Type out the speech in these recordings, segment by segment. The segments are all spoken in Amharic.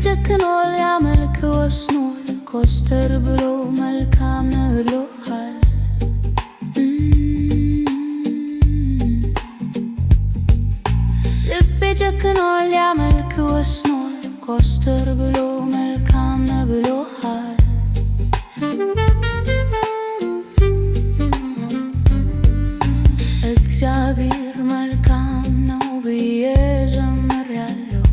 ጨክኖ ሊያመልክ ወስኗል ኮስተር ብሎ መልካም ነው ብሎሃል። ልቤ ጨክኖ ሊያመልክ ወስኗል ኮስተር ብሎ መልካም ነው ብሎሃል። እግዚአብሔር መልካም ነው ብዬ ዘምሬያለሁ።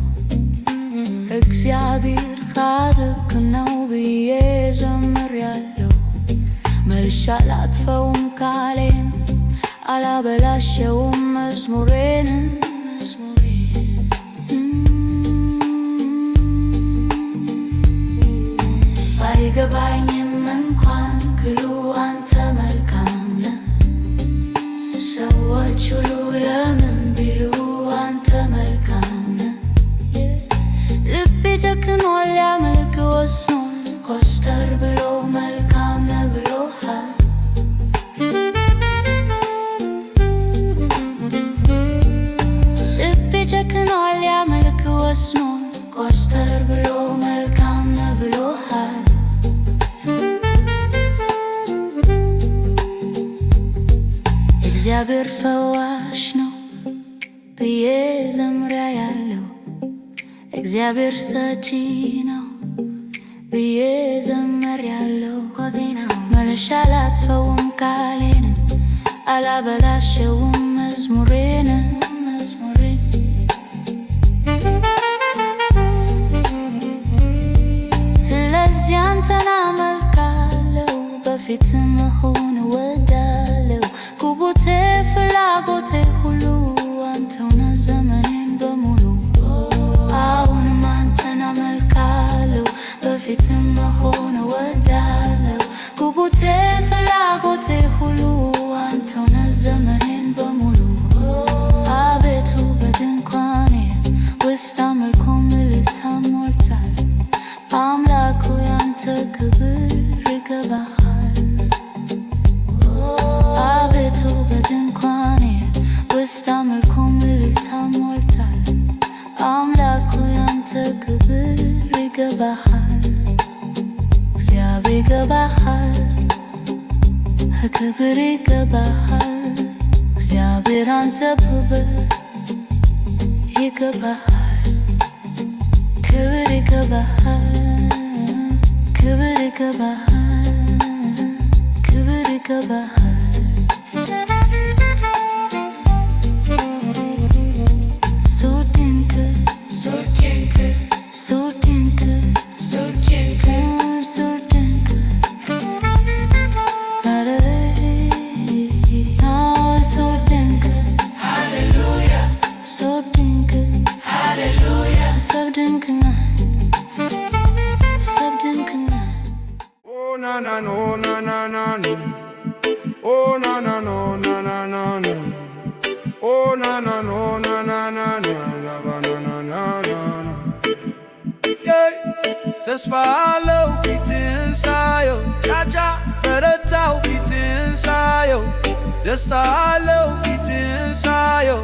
እግዚአብሔር ጻድቅ ነው ብዬ ዘምሬያለሁ። መልሼ አላጥፈውም ቃሌን አላበላሸውም መዝሙሬን። ባይገባኝም እንኳን ግሉ አንተ መልካም ነህ። ሰዎች ሁሉ ለምን ቢሉ አንተ መልካም ነህ። ልቤ ጨክኖ ሊያመልክ ወስኗል ኮስተር ብሎ መልካም ነህ ብሎሃል። ልቤ ጨክኖ ሊያመልክ ወስኗል ኮስተር ብሎ መልካም ነህ ብሎሃል። እግዚአብሔር ፈዋሽ ነው ብዬ ዘምሬያለሁ። እግዚአብሔር ሰጪ ነው ብዬ ዘምሬያለሁ። መልሼ አላጥፈውም ቃሌንም አላበላሸውም መዝሙሬን። ስለዚህ አንተን አመልካለሁ በፊትህ መሆን እወዳለሁ። ጉጉቴ ፍላጎቴ ሁሉ አንተው ነህ ዘመኔን በሙሉ። አሁንም አንተን አመልካለሁ በፊትህ መሆን እወዳለሁ። ጉጉቴ ፍላጎቴ ሁሉ አንተው ነህ ዘመኔን በሙሉ። አቤቱ በድንኳኔ ውስጥ አምልኮ ምልልታ ሞልቷል። አምላክ ሆይ አንተ ክብር ይገባሃል። አቤቱ በድንኳኔ ውስጥ አምልኮ ምልልታ ሞልቷል። አምላክ ሆይ አንተ ክብር ይገባሃል። እግዚአብሔር ይገባሃል፣ ክብር ይገባሃል። እግዚአብሔር አንተ ክብር ይገባሃል፣ ክብር ይገባሃል፣ ክብር ይገባሃል፣ ክብር ይገባሃል። Na na no na na na no. Oh na na no na na na no. Oh na na no na na na no. Na na na na na. Yeah. ተስፋ አለው ፊትህን ሳየው ጫጫ በረታው ፊትህን ሳየው ደስታ አለው ፊትህን ሳየው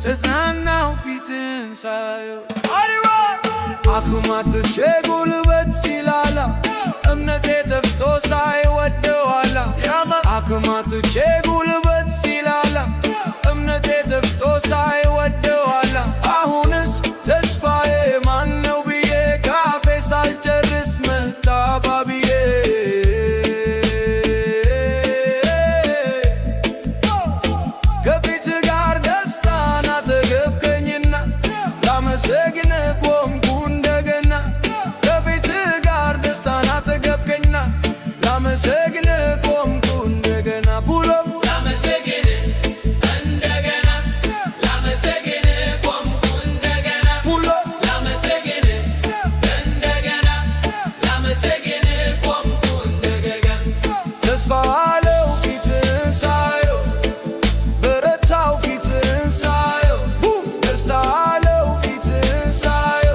ተጽናናው ፊትህን ሳየው አክማትቼ ጉልበት ሲላላ እምነቴ ተፍቶ ሳይወደዋላ አክማትቼ ጉልበት ሲላላ እምነቴ ተፍቶ ሳይወደዋላ አሁንስ ተስፋዬ ማነው ብዬ ካፌ ሳልጨርስ መጣ ባብዬ ከፊት ጋር ደስታን አጠገብከኝና ላመሰግንህ ቆምኩ እንደገና ከፊት ጋር ደስታን አጠገብከኝና ላመሰግንህ ቆምኩ እንደገና ብሎ ላመሰግንህ እንደገና ላመሰግንህ ቆምኩ እንደገና ብሎ ላመሰግንህ እንደገና ላመሰግንህ ቆምኩ እንደገና ተስፋ አለው ፊትህን ሳየው በረታው ፊትህን ሳየው ደስታ አለው ፊትህን ሳየው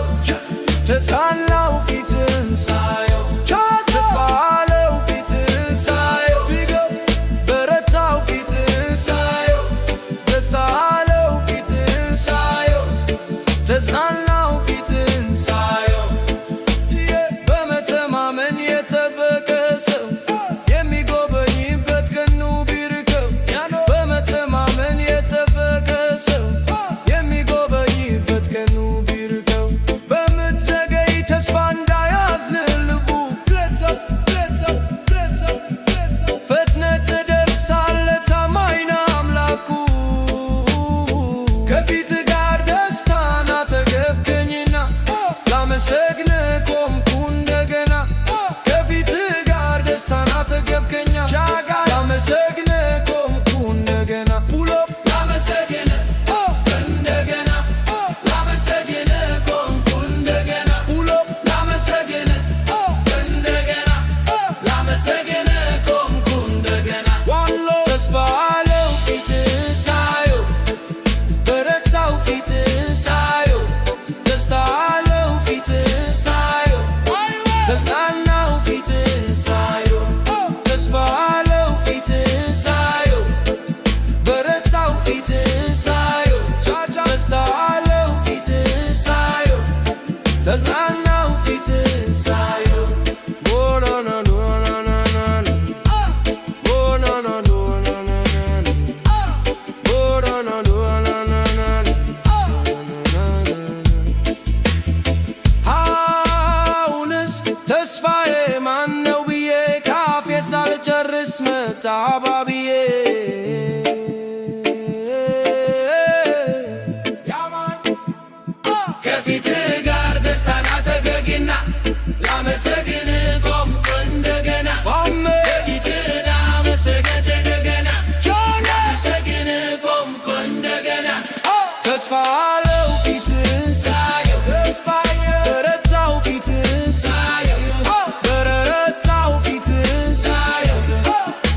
ተስፋዬ ማነው ብዬ ካፌ ሳልጨርስ መጣ ባብዬ ከፊትህ ጋር ደስታን አተገጊና ላመሰግን ቆምኩ እንደገና ከፊትህ ላመሰግን እንደገና ላመሰግን ቆምኩ እንደገና ተስፋ አለው ፊትህን ሳየው ተስፋዬ በረታው ፊትህን ሳየው በረታው ፊትህን ሳየው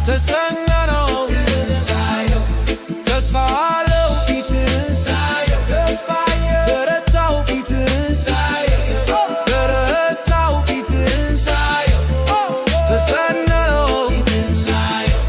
ተሰኘነው ሳየው ተስፋ አለው ፊትህን ሳየው ተስፋዬ በረታው ፊትህን ሳየው በረታው ፊትህን ሳየው ተሰኘነው ሳየው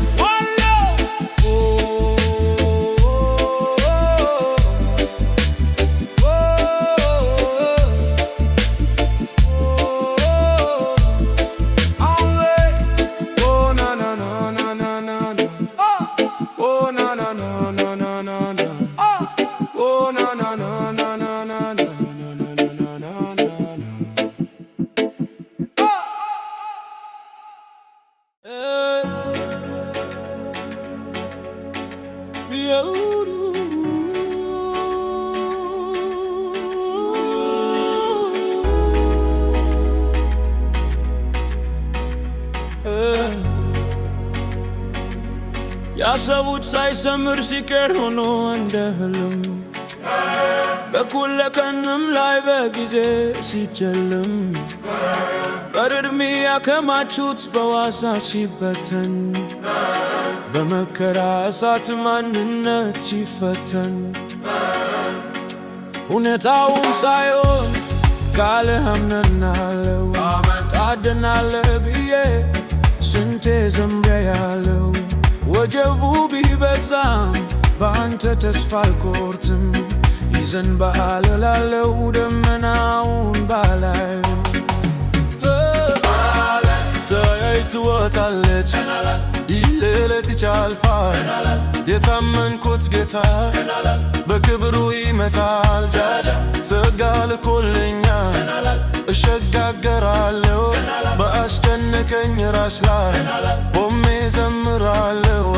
ያሰቡት ሳይሰምር ሲቀር ሆኖ እንደ ህልም በኩለ ቀንም ላይ በጊዜ ሲጨልም በርድሜ ያከማቹት በዋሳ ሲበተን በመከራ እሳት ማንነት ሲፈተን ሁኔታውን ሳይሆን ቃልህ አምነናለው ታድናለ ብዬ ስንቴ ዘምሬያለው ወጀቡ ቢበዛም በአንተ ተስፋ አልቆርጥም ይዘንባል እላለው ደመናውን ባላይም ፀሐይ ትወጣለች ሌሊት ይቻልፋል የታመንኩት ጌታ በክብሩ ይመጣል ጸጋ ልኮልኛል እሸጋገራለሁ በአስጨነቀኝ ራስ ላይ ቆሜ ዘምራለሁ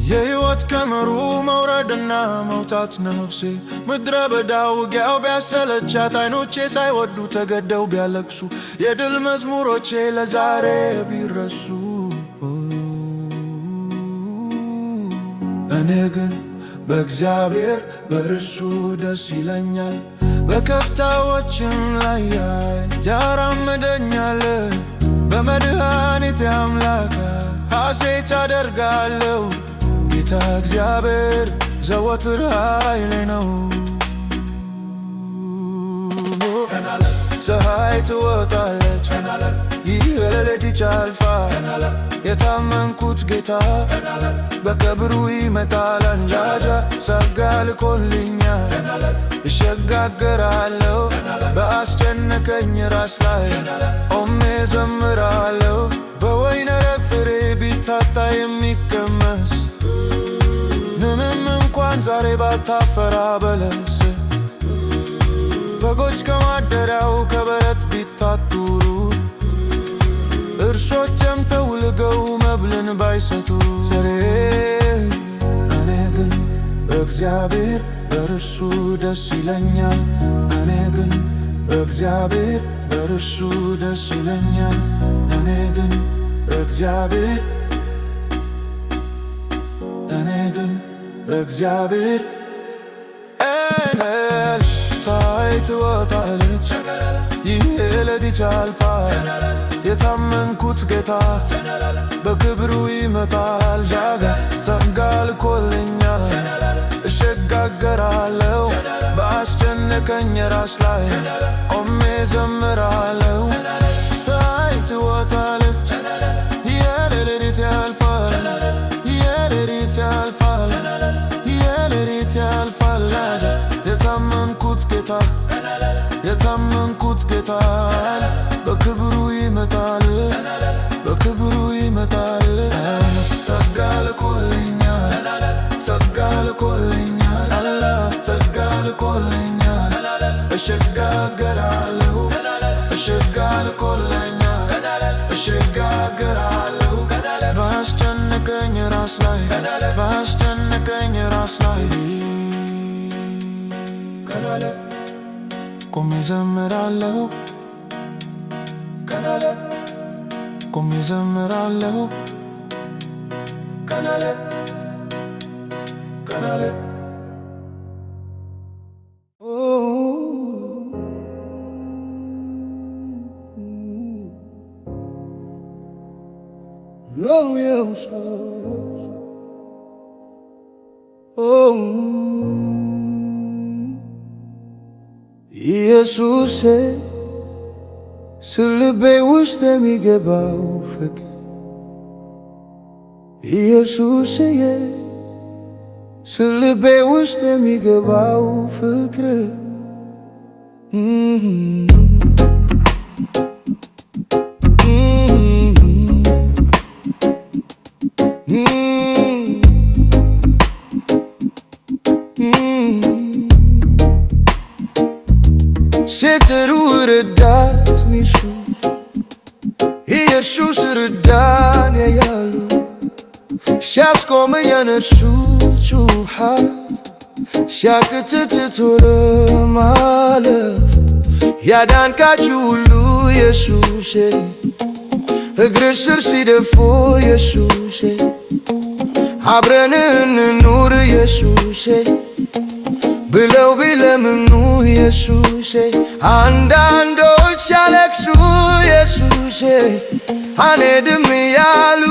የሕይወት ከመሩ መውረድና መውጣት ነፍሴ ምድረ በዳ ውጊያው ቢያሰለቻት ዓይኖቼ ሳይወዱ ተገደው ቢያለቅሱ የድል መዝሙሮቼ ለዛሬ ቢረሱ እኔ ግን በእግዚአብሔር በእርሱ ደስ ይለኛል በከፍታዎችም ላይ ያራምደኛል በመድኃኒቴ አምላክ ሐሴት አደርጋለሁ ጌታ እግዚአብሔር ዘወትር ኃይሌ ነው ፀሐይ ትወጣለች ይህ ሌሊት ይቻልፋል የታመንኩት ጌታ በክብሩ ይመጣል አንጃጃ ጸጋ ልኮልኛል እሸጋገራለሁ በአስጨነቀኝ ራስ ላይ ቆሜ ዘምራለሁ በወይነ ረግ ፍሬ ቢታጣ የሚቀመስ ምንም እንኳን ዛሬ ባታፈራ በለስ በጎች ከማደሪያው ከበረት ቢታቱሩ እርሾችም ተውልገው መብልን ባይሰጡ ዘሬ እኔ ግን በእግዚአብሔር በእርሱ ደስ ይለኛል እኔ ግን በእግዚአብሔር በእርሱ ደስ ይለኛል እኔ ግን በእግዚአብሔር እኔ ግን በእግዚአብሔር ፀሐይ ትወጣለች ይህ ሌሊት ይቻልፋል የታመንኩት ጌታ በክብሩ ይመጣል ጸጋ ልኮልኛል እሸጋገራለሁ በአስጨነቀኝ ራስ ላይ ቆሜ ዘምራለሁ ፀሐይ ትወጣለች የሌሊት ያልፋል የሌሊት ያልፋል የሌሊት ያልፋል የታመንኩት ጌታ የታመንኩት ይሞታል በክብሩ ይመጣል በክብሩ ይመጣል ጸጋ ልኮልኛል ጸጋ ልኮልኛል ጸጋ ልኮልኛል እሸጋገራለሁ ጸጋ ልኮልኛል እሸጋገራለሁ ባስጨነቀኝ ራስ ላይ ባስጨነቀኝ ራስ ላይ ቀናለ ቆሜ ዘምራለሁ ቀናለ ቆሜ ዘምራለሁ ቀናለ ቀናለ Oh, yes. Oh, ኢየሱሴ ስልቤ ውስጥ የሚገባው ፍቅር ኢየሱሴ ስልቤ ውስጥ የሚገባው ፍቅር ስትሩ ረዳት ሚሱ ኢየሱስ ረዳን ያያሉ ሲያስቆመኝ የነሱ ጩኸት ሲያቅትት ቶሎ ማለፍ ያዳንካችሁ ሁሉ ኢየሱሴ እግር ስር ሲደፉ ኢየሱሴ አብረን እንኑር ኢየሱሴ ብለው ቢለምኑ ኢየሱሴ አንዳንዶች ሲያለቅሱ ኢየሱሴ አንሄድም እያሉ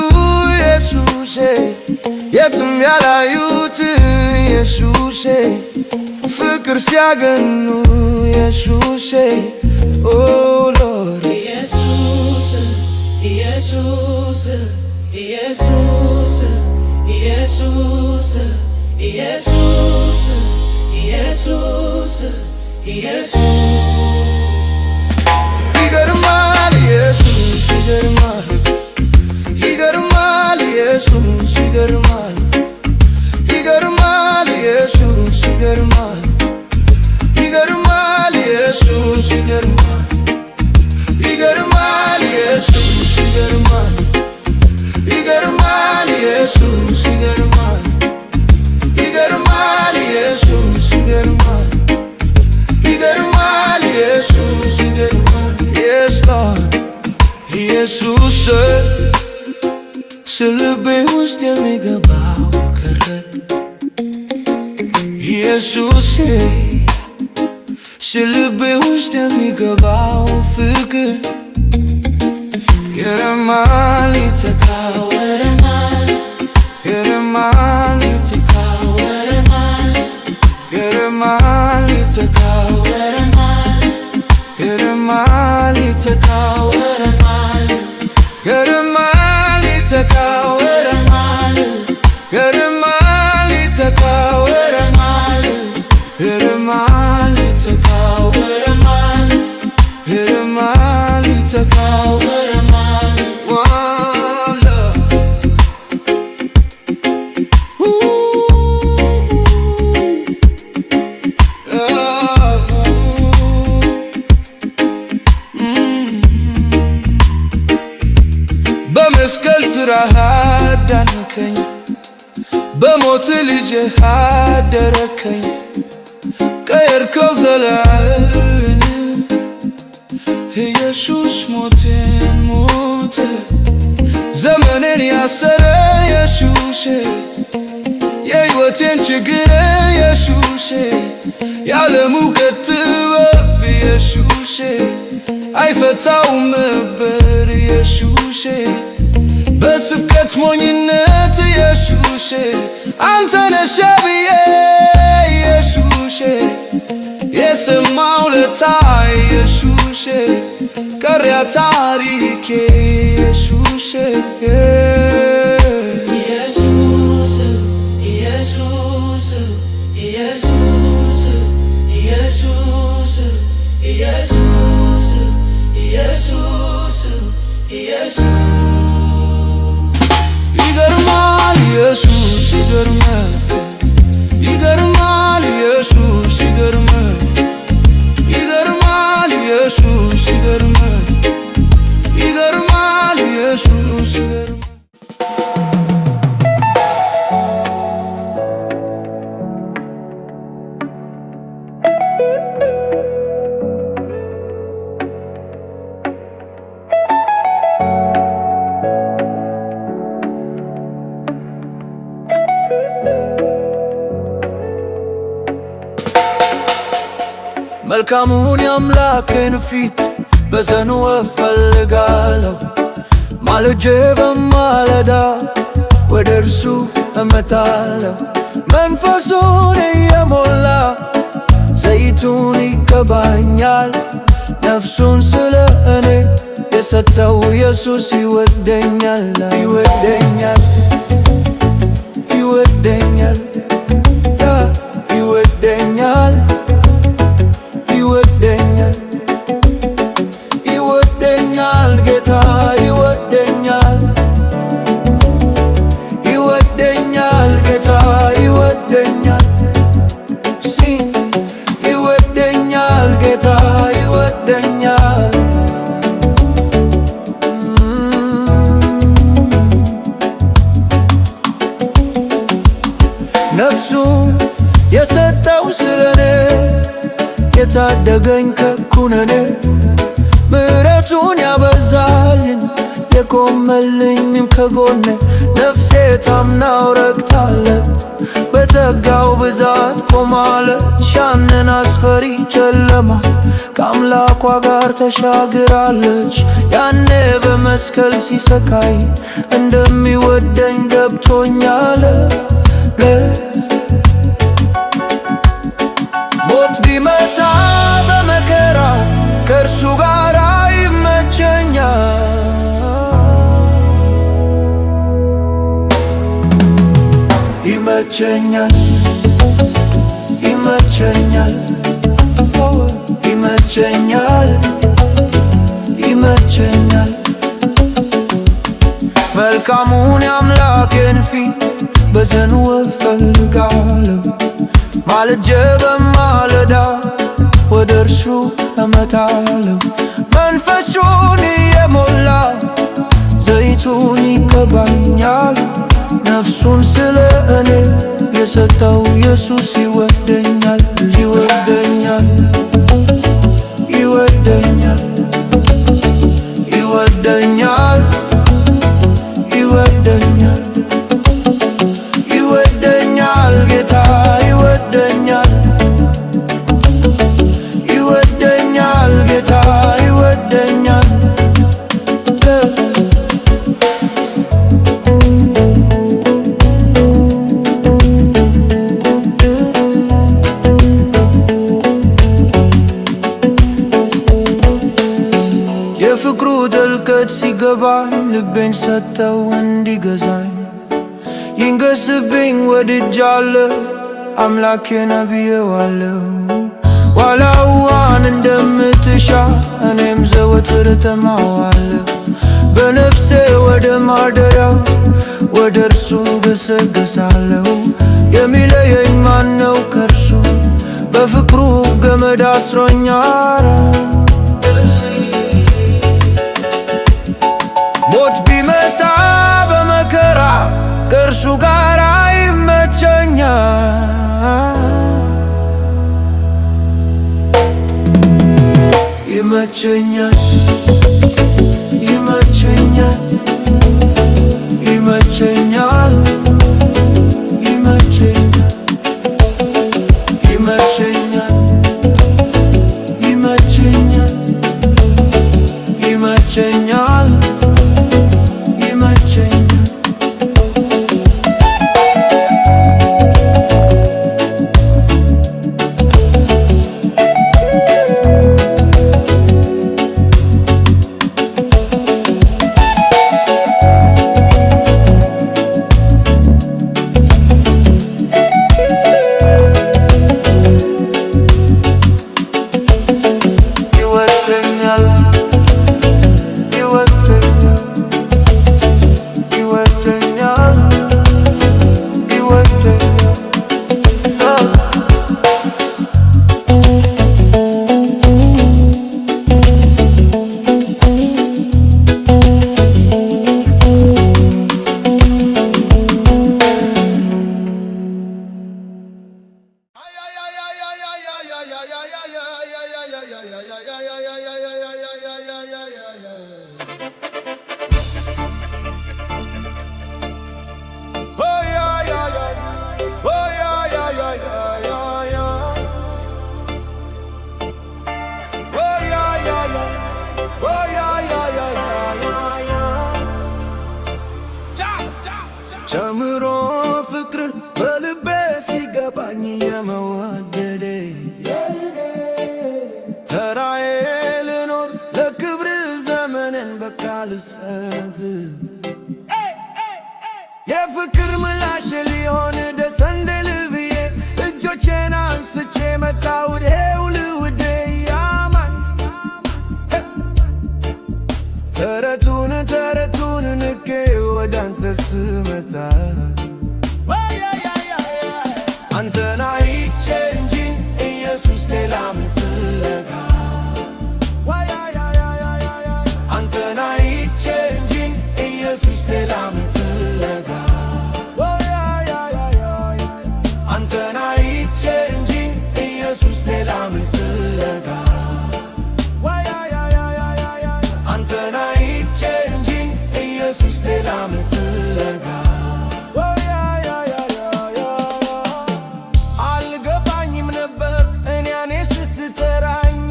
ኢየሱሴ የትም ያላዩት ኢየሱሴ ፍቅር ሲያገኙ ኢየሱሴ ኦ ሎርድ ኢየሱስ ኢየሱስ ኢየሱስ ኢየሱስ ኢየሱስ ኢየሱስ ኢየሱስ ይገርማል ኢየሱስ ይገርማል ይገርማል ኢየሱስ ይገርማል ይገርማል ኢየሱስ ይገርማል ይገርማል ኢየሱስ ይገርማል ይገርማል ኢየሱስ ይገርማል ይገርማል ኢየሱስ ይገርማል ይገርማል ኢየሱስ ይገርማል ይገርማል ኢየሱስ ይገርማል Yes Lord ኢየሱስ ስልቤ ውስጥ የሚገባው ክር ኢየሱስ ስልቤ ውስጥ የሚገባው ፍቅር ይረማል ይተካው ይረማል ይተካው ይረማል ይተካው ይረማል ይተካው ይረማል ይተካው ይረማል ይተካው ይረማል ይተካው ይረማል ይተካው በመስቀል ስራህ አዳንከኝ በሞት ልጅህ አደረከኝ ቀየርከው ዘላለምን ኢየሱስ ሞትን ሞተ ዘመኔን ያሰረ ኢየሱስ የሕይወቴን ችግር ኢየሱስ የዓለሙ ጥበብ ኢየሱስ አይፈታውም ነበር ኢየሱስ በስብከት ሞኝነት ኢየሱስ አንተ ነህ ብዬ ኢየሱስ የሰማው ለታ ኢየሱስ ቀረ ታሪኬ ኢየሱስ ኢየሱስ ኢየሱስ ኢየሱስ ኢየሱስ ኢየሱስ ይገርማል ይገርማል ኢየሱስ ይገርማል ይገርማል ኢየሱስ ይገርማል ይገርማል ኢየሱስ ይገርማል መልካሙን የአምላኬን ፊት በዘኑ እፈልጋለሁ ማልጄ በማለዳ ወደ እርሱ እመጣለሁ መንፈሱን እየሞላ ዘይቱን ይቀባኛል ነፍሱን ስለ እኔ የሰጠው ኢየሱስ ይወደኛል ይወደኛል ይወደኛል ይወደኛል ይወደኛል ይወደኛል ጌታ ይወደኛል ይወደኛል ጌታ ይወደኛል ይወደኛል ጌታ ይወደኛል ነፍሱን የሰጠው ስለኔ የታደገኝ ከኩነኔ ምሕረቱን ያበዛልኝ የቆመልኝም ከጎኔ ነፍሴ ታምናው ረክታለች በተጋው ብዛት ቆማለች ያንን አስፈሪ ጨለማ ከአምላኳ ጋር ተሻግራለች ያኔ በመስቀል ሲሰቃይ እንደሚወደኝ ገብቶኛል ሞት ቢመጣ በመከራ ከእርሱ ጋር ይመቸኛል ይመቸኛል ይመቸኛል ይመቸኛል ይመቸኛል መልካሙን የአምላኬን ፊት በዘኑ እፈልጋለሁ ማልጄ በማለዳ ወደ እርሱ እመጣለሁ መንፈሱን እየሞላ ዘይቱን ይቀባኛል ነፍሱን ስለ እኔ የሰጠው ኢየሱስ ይወደኛል ይወደኛል ይወደኛል ይወደኛል ይወደኛል ይወደኛል ጌታ ይወደኛል ይወደኛል ጌታ ይወደኛል የፍቅሩ ጥልቀት ሲገባኝ ልቤን ሰጠው እንዲገዛኝ ይንገስብኝ ወድጃለሁ አምላኬን አብዬዋለሁ ዋላዋን እንደምትሻ እኔም ዘወትር እጠማዋለሁ በነፍሴ ወደ ማደሪያው ወደ እርሱ ገሰግሳለሁ የሚለየኝ ማነው ከእርሱ በፍቅሩ ገመድ አስሮኛል ሞት ቢመጣ በመከራ ከእርሱ ጋር ይመቸኛል ይመቸኛል ይመቸኛል ይመቸኛል ይመቸኛል ይመቸኛል ይመቸኛል ይመቸኛል ጨምሮ ፍቅርን በልቤ ሲገባኝ የመወደዴ ተራዬ ልኖር ለክብር ዘመንን በቃ ልሰጥ የፍቅር ምላሽ ሊሆን ደስ እንድል ብዬ እጆቼን አንስቼ መጣሁ ውዴ ያማን ተረቱን ንቄ ወዳንተ ስመጣ አንተን አይቼ እንጂ ኢየሱስ ሌላ ምን ፍለጋ አንተን አይቼ እንጂ ኢየሱስ ሌላ ምን ፍለጋ አንተን አይቼ እንጂ ኢየሱስ ሌላ ምን ፍለጋ አንተን አይቼ እንጂ ኢየሱስ ሌላ ምን ፍለጋ አልገባኝም ነበር እኔ ስትጠራኝ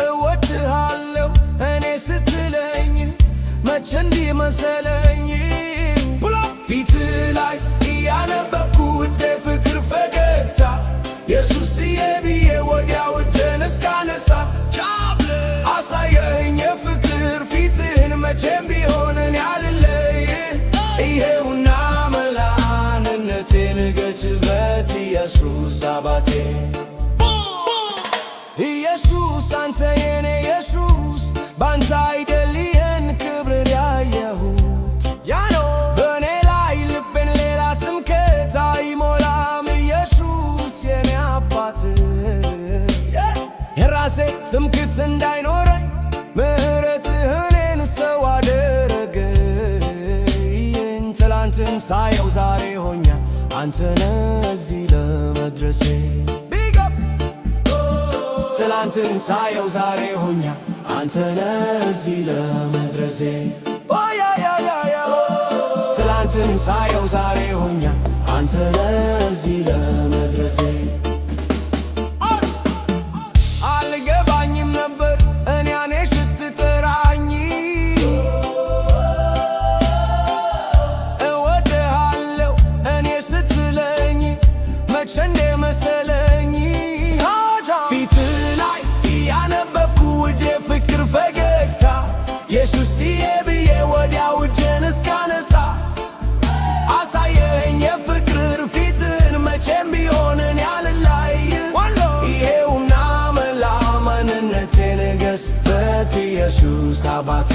እወድሃለሁ እኔ ስትለኝ መቼ እንዲህ መሰለኝ ፊት ላይ እያነበብኩ ውዴ ፍቅር ፈገግታ ኢየሱስዬ ብዬ ወዲያው እጄን እስካነሳ አሳየኝ የፍቅር ፊትህን መቼም ቢሆን እኔ አልለይህ ይሄውና መላንነቴን ገጭበት ኢየሱስ አባቴ ኢየሱስ አንተ የኔ ኢየሱስ ባንተ አይደል ይህን ክብር ያየሁት በእኔ ላይ ልቤን ሌላ ትምክህት አይሞላም ኢየሱስ የኔ አባት የራሴ ትምክህት እንዳይኖረኝ ምሕረትህን ሰው አደረገኝ ትላንትን ሳየው ዛሬ ሆኛ አንተነ እዚህ ለመድረሴ ትላንትን ሳየው ዛሬ ሆኛ አንተነ እዚህ ለመድረሴ ትላንትን ሳየው ዛሬ ሆኛ አንተነ እዚህ ለመድረሴ አልገባኝም ነበር እኔ ስትጠራኝ እወድሃለሁ እኔ ስትለኝ መቼ እንደመሰለኝ ፊት ላይ እያነበብኩ ውዴ ፍቅር ፈገግታ ኢየሱስዬ ብዬ ወዲያው እጄን እስካነሳ አሳየኝ የፍቅር ፊትን መቼም ቢሆን እኔ አልለይህ ይሄውና መላ ማንነቴን ገስበት ኢየሱስ አባቴ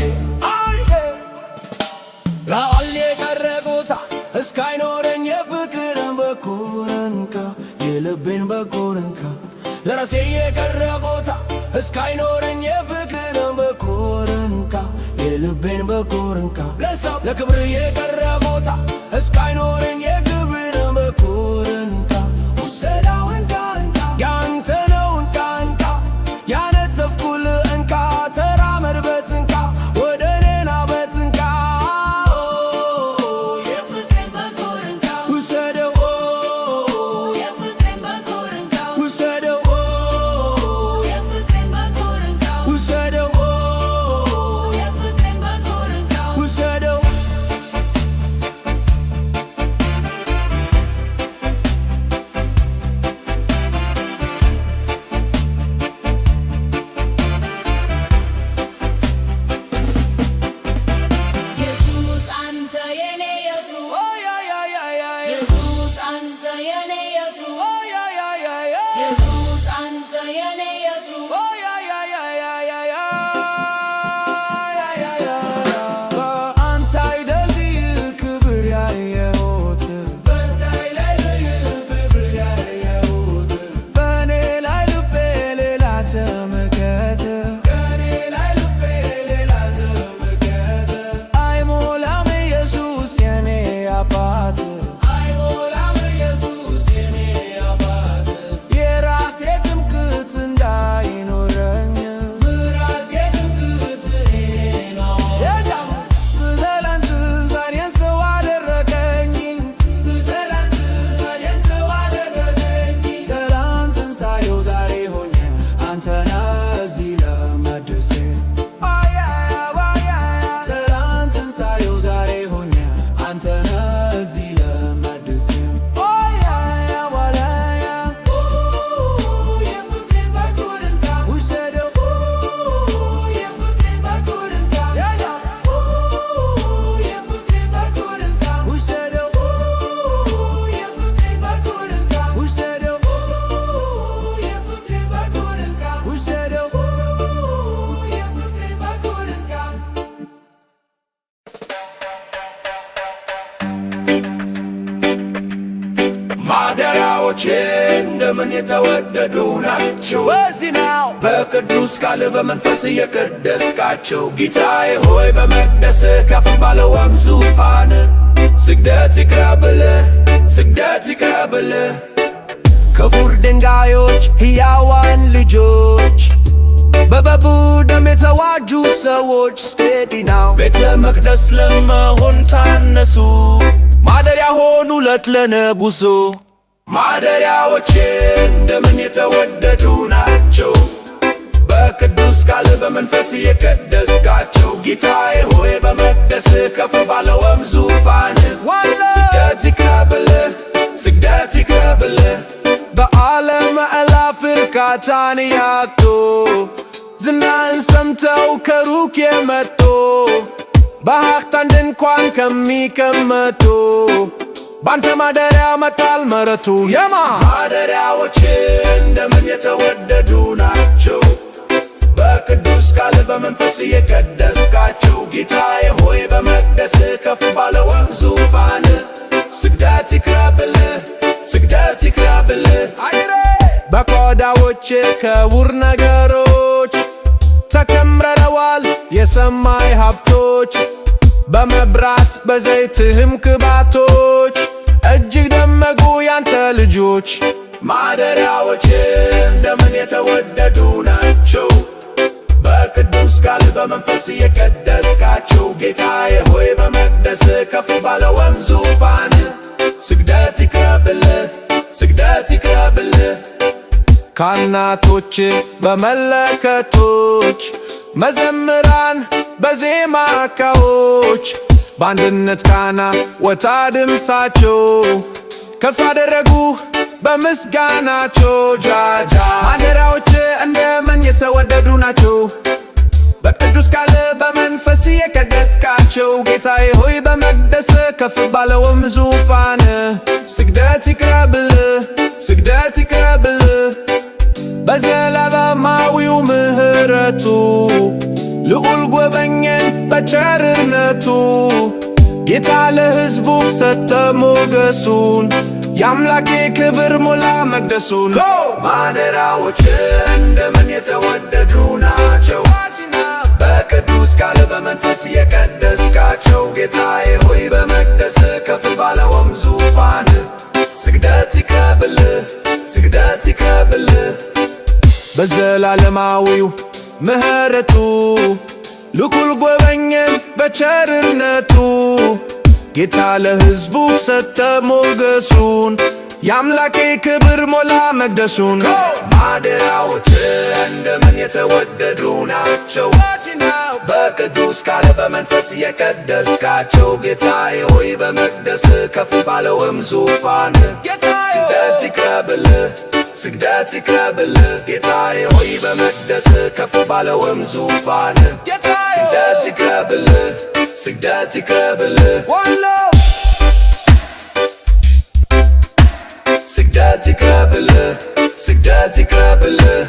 ለዓል የቀረ ቦታ እስካይኖረኝ የፍቅርን በኩርንካ የልቤን በኩርንካ ለራሴ የቀረ ቦታ እስካይኖረኝ የፍቅርን በኩርንካ የልቤን በኩርንካ ለክብር የቀረ ቦታ እስካይኖረኝ የክብርን በኩርንካ ውሰዳው እንካ ያንተ ነው እንካ ያነጠፍኩልህ እንካ ተራመድበት እንካ ወደ እኔና በትንካ የፍቅሬን በኩርንካ ውሰደው የፍቅሬን በኩርንካ ውሰደው የፍቅሬን በኩርንካ ውሰደው የፍቅሬን በኩርንካ ውሰደው ኢየሱስ አንተ የኔ ኢየሱስ ኢየሱስ አንተ የኔ ኢየሱስ ኢየሱስ አንተ የኔ ኢየሱስ በአንተ አይደል ክብር ያየሁት በእኔ ላይ ልቤ ሌላ ተመከተ አይሞላም ኢየሱስ የኔ አባት ማደሪያዎቼ እንደምን የተወደዱ ናቸው። በዚናው በቅዱስ ቃል በመንፈስ የቀደስካቸው ጌታዬ ሆይ በመቅደስህ ከፍ ባለውም ዙፋን ስግደት ይቅረብልህ፣ ስግደት ይቅረብልህ። ክቡር ድንጋዮች ሕያዋን ልጆች በበጉ ደም የተዋጁ ሰዎች ስቴዲ ናው ቤተ መቅደስ ለመሆን ታነሱ ማደሪያ ሆኑለት ለንጉሡ። ማደሪያዎቼ እንደምን የተወደዱ ናቸው። በቅዱስ ቃል በመንፈስ የቀደስካቸው ጌታዬ ሆይ በመቅደስህ ከፍ ባለውም ዙፋን ስግደት ይቅረብልህ፣ ስግደት ይቅረብልህ። በዓለም አእላፍ እርካታን ያጡ ዝናን ሰምተው ከሩቅ የመጡ በሀብታም ድንኳን ከሚቀመጡ ባንተ ማደሪያ መጣል መረቱ የማ ማደሪያዎቼ እንደምን የተወደዱ ናቸው። በቅዱስ ቃል በመንፈስ የቀደስካቸው ጌታዬ ሆይ በመቅደስህ ከፍ ባለውም ዙፋን ስግደት ይቅረብልህ፣ ስግደት ይቅረብልህ። በቆዳዎች ክቡር ነገሮች ተከምረዋል የሰማይ ሀብቶች በመብራት በዘይትህም ቅባቶች እጅግ ደመቁ ያንተ ልጆች። ማደሪያዎቼ እንደምን የተወደዱ ናቸው። በቅዱስ ቃል በመንፈስ የቀደስካቸው ጌታዬ ሆይ በመቅደስህ ከፍ ባለውም ዙፋን ስግደት ይቅረብልህ፣ ስግደት ይቅረብልህ። ካህናቶች በመለከቶች መዘምራን በዜማ ዕቃዎች በአንድነት ቃና ወጣ ድምፃቸው ከፍ አደረጉ በምስጋናቸው ጃጃ። ማደሪያዎች እንደምን የተወደዱ ናቸው። በቅዱስ ቃል በመንፈስ የቀደስካቸው ጌታዬ ሆይ በመቅደስህ ከፍ ባለውም ዙፋን ስግደት ይቅረብልህ፣ ስግደት ይቅረብልህ። በዘላለማዊው ምሕረቱ ልዑል ጎበኘን በቸርነቱ ጌታ ለሕዝቡ ሰጠ ሞገሱን የአምላኬ ክብር ሞላ መቅደሱን። ማደሪያዎች እንደምን የተወደዱ ናቸው። በቅዱስ ቃል በመንፈስ የቀደስካቸው ጌታዬ ሆይ በመቅደስህ ከፍ ባለውም ዙፋን ስግደት ይቅረብልህ፣ ስግደት ይቅረብልህ። በዘላለማዊው ምሕረቱ ልዑል ጎበኘን በቸርነቱ ጌታ ለሕዝቡ ሰጠ ሞገሱን የአምላኬ ክብር ሞላ መቅደሱን። ማደሪያዎች እንደምን የተወደዱ ናቸው። በቅዱስ ቃል በመንፈስ የቀደስካቸው ጌታዬ ሆይ በመቅደስህ ከፍ ባለውም ዙፋን ስግደት ይቅረብልህ፣ ስግደት ይቅረብልህ። ጌታዬ ሆይ በመቅደስህ ከፍ ባለውም ዙፋን ስግደት ይቅረብልህ፣ ስግደት ይቅረብልህ። ስግደት ይቅረብልህ፣ ስግደት ይቅረብልህ።